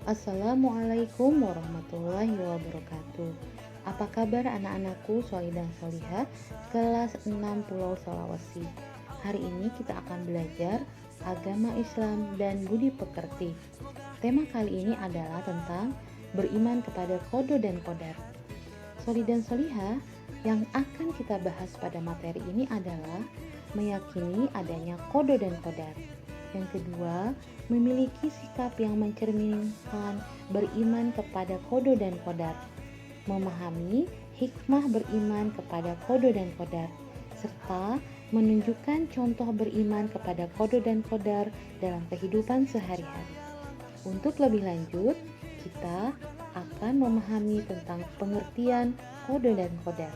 Assalamualaikum warahmatullahi wabarakatuh. Apa kabar anak-anakku Sholih dan Sholihah kelas 6 Pulau Sulawesi? Hari ini kita akan belajar agama Islam dan budi pekerti. Tema kali ini adalah tentang beriman kepada qada dan qadar. Sholih dan Sholihah, yang akan kita bahas pada materi ini adalah meyakini adanya qada dan qadar. Yang kedua, memiliki sikap yang mencerminkan beriman kepada qada dan qadar, memahami hikmah beriman kepada qada dan qadar, serta menunjukkan contoh beriman kepada qada dan qadar dalam kehidupan sehari-hari. Untuk lebih lanjut, kita akan memahami tentang pengertian qada dan qadar.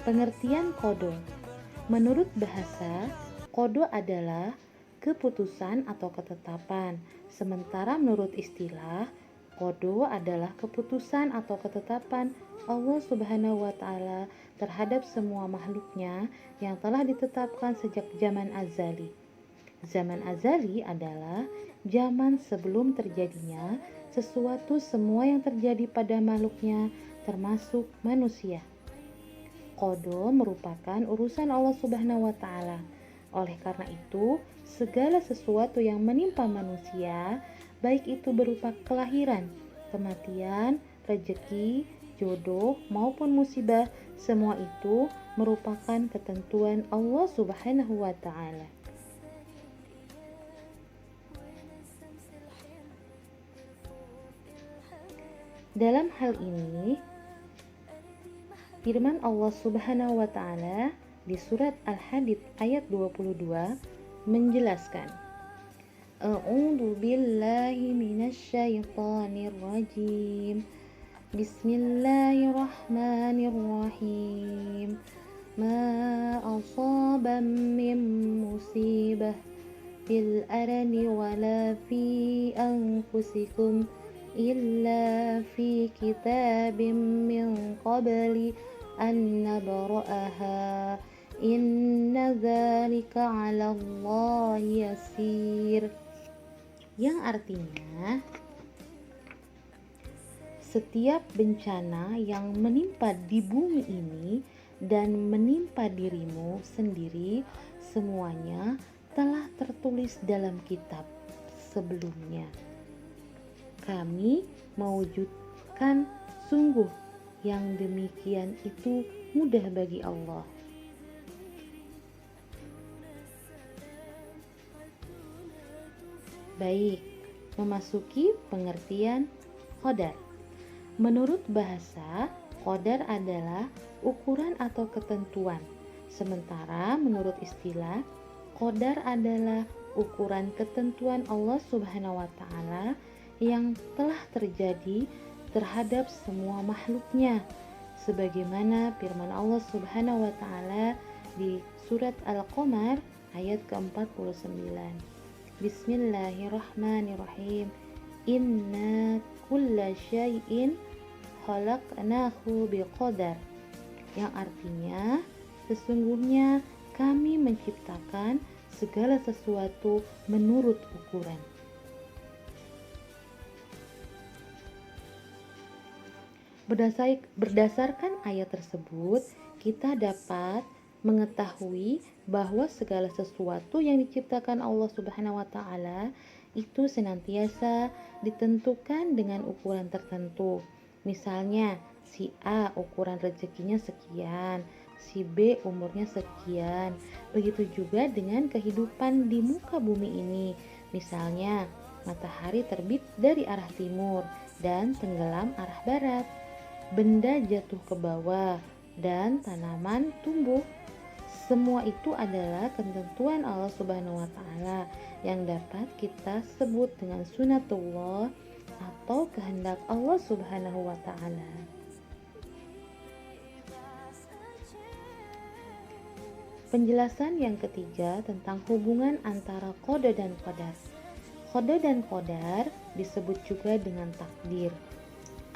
Pengertian qada. Menurut bahasa, qada adalah keputusan atau ketetapan, sementara menurut istilah, qada adalah keputusan atau ketetapan Allah Subhanahu wa Ta'ala terhadap semua makhluknya yang telah ditetapkan sejak zaman azali. Zaman azali adalah zaman sebelum terjadinya sesuatu semua yang terjadi pada makhluknya, termasuk manusia. Qada merupakan urusan Allah Subhanahu wa Ta'ala. Oleh karena itu, segala sesuatu yang menimpa manusia, baik itu berupa kelahiran, kematian, rezeki, jodoh, maupun musibah, semua itu merupakan ketentuan Allah Subhanahu wa Ta'ala. Dalam hal ini, firman Allah Subhanahu wa Ta'ala di surat Al-Hadid ayat 22 menjelaskan, A'udzu billahi minasyaitonir rajim. Bismillahirrahmanirrahim. Ma asaba min musibah fil ardi wala fi anfusikum illa fi kitabim min qabli an nabra'aha inna dzalika 'ala Allah yasir. Yang artinya, setiap bencana yang menimpa di bumi ini dan menimpa dirimu sendiri, semuanya telah tertulis dalam kitab sebelumnya. Kami mewujudkan sungguh yang demikian itu mudah bagi Allah. Baik, memasuki pengertian qadar. Menurut bahasa, qadar adalah ukuran atau ketentuan. Sementara menurut istilah, qadar adalah ukuran ketentuan Allah Subhanahu wa Ta'ala yang telah terjadi terhadap semua makhluknya, sebagaimana firman Allah Subhanahu wa Ta'ala di surat Al-Qamar ayat ke-49. Bismillahirrahmanirrahim. Inna kulla syai'in khalaqnahu biqadar. Yang artinya, sesungguhnya kami menciptakan segala sesuatu menurut ukuran. Berdasarkan ayat tersebut, kita dapat mengetahui bahwa segala sesuatu yang diciptakan Allah Subhanahu wa Ta'ala itu senantiasa ditentukan dengan ukuran tertentu. Misalnya, si A ukuran rezekinya sekian, si B umurnya sekian. Begitu juga dengan kehidupan di muka bumi ini. Misalnya, matahari terbit dari arah timur dan tenggelam arah barat. Benda jatuh ke bawah dan tanaman tumbuh. Semua itu adalah ketentuan Allah Subhanahu wa Ta'ala yang dapat kita sebut dengan sunatullah atau kehendak Allah Subhanahu wa Ta'ala. Penjelasan yang ketiga tentang hubungan antara qada dan qadar. Qada dan qadar disebut juga dengan takdir.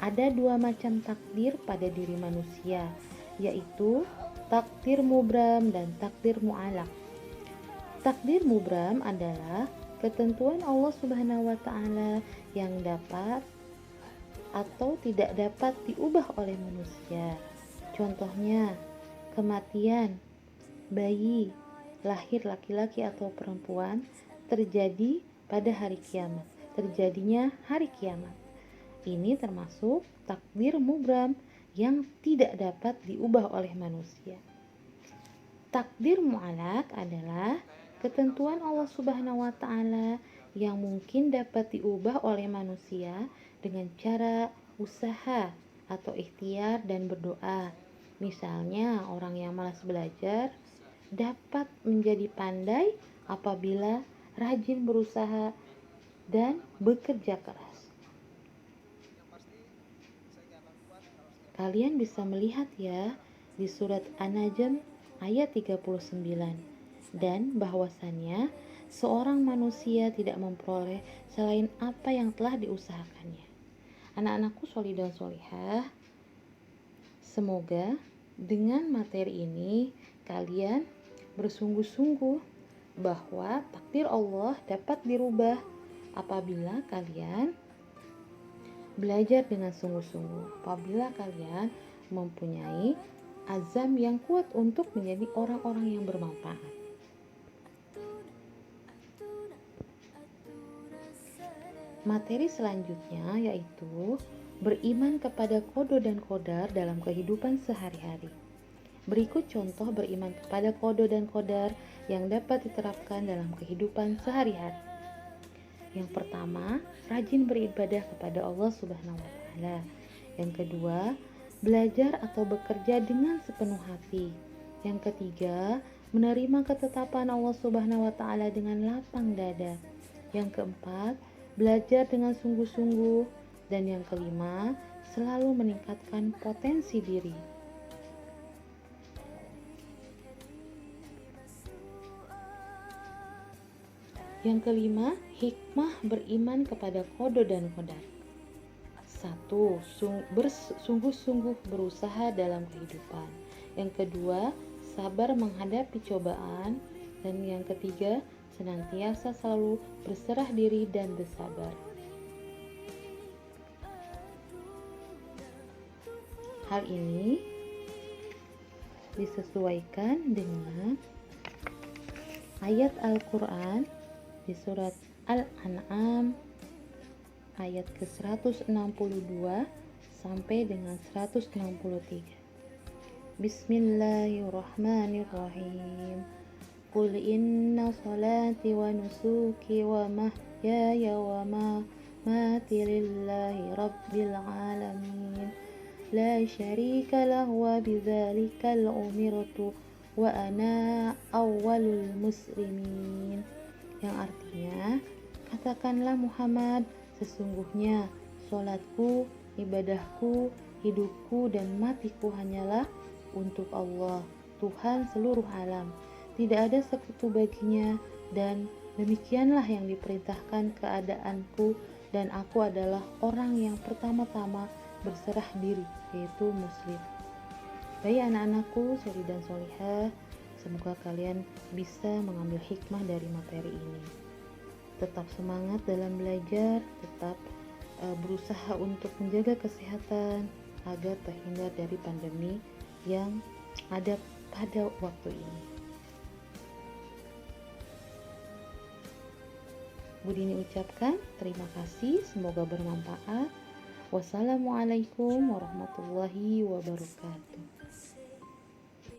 Ada dua macam takdir pada diri manusia, yaitu takdir mubram dan takdir mu'alaq. Takdir mubram adalah ketentuan Allah Subhanahu wa taala yang dapat atau tidak dapat diubah oleh manusia. Contohnya, kematian bayi lahir laki-laki atau perempuan terjadi pada hari kiamat. Terjadinya hari kiamat. Ini termasuk takdir mubram yang tidak dapat diubah oleh manusia. Takdir mu'alaq adalah ketentuan Allah Subhanahu wa taala yang mungkin dapat diubah oleh manusia dengan cara usaha atau ikhtiar dan berdoa. Misalnya, orang yang malas belajar dapat menjadi pandai apabila rajin berusaha dan bekerja keras. Kalian bisa melihat ya di surat An-Najm ayat 39, dan bahwasannya seorang manusia tidak memperoleh selain apa yang telah diusahakannya. Anak-anakku sholih dan sholihah, semoga dengan materi ini kalian bersungguh-sungguh bahwa takdir Allah dapat dirubah apabila kalian belajar dengan sungguh-sungguh, apabila kalian mempunyai azam yang kuat untuk menjadi orang-orang yang bermanfaat. Materi selanjutnya yaitu beriman kepada qada dan qadar dalam kehidupan sehari-hari. Berikut contoh beriman kepada qada dan qadar yang dapat diterapkan dalam kehidupan sehari-hari. Yang pertama, rajin beribadah kepada Allah Subhanahu wa taala. Yang kedua, belajar atau bekerja dengan sepenuh hati. Yang ketiga, menerima ketetapan Allah Subhanahu wa taala dengan lapang dada. Yang keempat, belajar dengan sungguh-sungguh. Dan yang kelima, selalu meningkatkan potensi diri. Yang kelima, hikmah beriman kepada qada dan qadar. 1. Sungguh-sungguh berusaha dalam kehidupan. Yang kedua, sabar menghadapi cobaan. Dan yang ketiga, senantiasa selalu berserah diri dan bersabar. Hal ini disesuaikan dengan ayat Al-Quran di surat Al-An'am ayat ke-162 sampai dengan 163. Bismillahirrahmanirrahim. Qul inna salati wa nusuki wa mahyaya wa mamati lillahi rabbil alamin. La syarika lahu wa bidzalikal umirtu wa ana awwalul muslimin. Yang artinya, katakanlah Muhammad, sesungguhnya sholatku, ibadahku, hidupku, dan matiku hanyalah untuk Allah, Tuhan seluruh alam. Tidak ada sekutu baginya, dan demikianlah yang diperintahkan keadaanku, dan aku adalah orang yang pertama-tama berserah diri, yaitu muslim. Baik anak-anakku, sholih dan sholihah, semoga kalian bisa mengambil hikmah dari materi ini. Tetap semangat dalam belajar, tetap berusaha untuk menjaga kesehatan agar terhindar dari pandemi yang ada pada waktu ini. Budini ucapkan terima kasih, semoga bermanfaat. Wassalamualaikum warahmatullahi wabarakatuh.